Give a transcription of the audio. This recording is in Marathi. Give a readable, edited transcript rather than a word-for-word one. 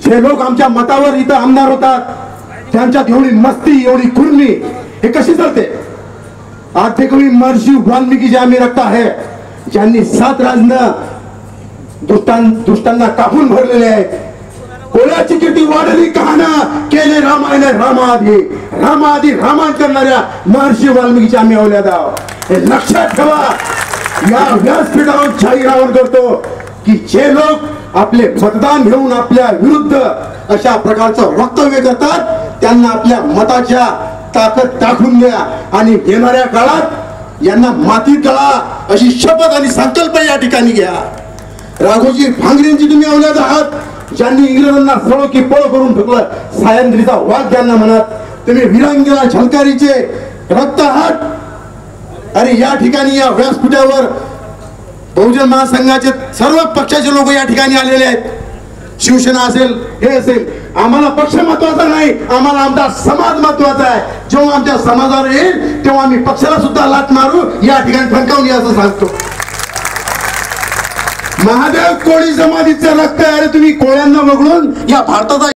जे लोक आमच्या मतावर इथं आमदार होतात त्यांच्यात एवढी मस्ती एवढी कुर्मी हे कशी चालते? आर्थिकवी महर्षी वाल्मिकी जे आम्ही रक्त आहे ज्यांनी 7 राजनं दुष्टांना कापून भरलेले आहे. कोणाची कीर्ती वाढली कहाणा केले रामायण रामाआधी रामायण करणाऱ्या महर्षी वाल्मिकीचे आम्ही औलाद आहोत. हे लक्षात ठेवा. या व्यासपीठावर जाहीर आवाहन करतो की जे लोक आपले मतदान घेऊन आपल्या विरुद्ध अशा प्रकारचं वक्तव्य करतात त्यांना आपल्या मताच्या ताकद दाखवून द्या आणि येणाऱ्या काळात यांना मातीत गळा अशी शपथ आणि संकल्प या ठिकाणी घ्या. राघोजी भांगरेंची तुम्ही औलाद आहात ज्यांनी इंग्रजांना सळो की पळ करून ठेवलं. सायंद्रीचा वाघ ज्यांना म्हणत तुम्ही विरांगीला झलकारीचे रक्त आहात. अरे या ठिकाणी या व्यासपीठावर बहुजन महासंघाचे सर्व पक्षाचे लोक या ठिकाणी आलेले आहेत. शिवसेना असेल हे असेल आम्हाला पक्ष महत्वाचा नाही आम्हाला आमचा समाज महत्वाचा आहे. जेव्हा आमच्या समाजावर येईल तेव्हा आम्ही पक्षाला सुद्धा लाथ मारू या ठिकाणी फडकावून असं सांगतो. महादेव कोळी जमातीचं रक्त आहे. तुम्ही कोळ्यांना वगळून या भारताचा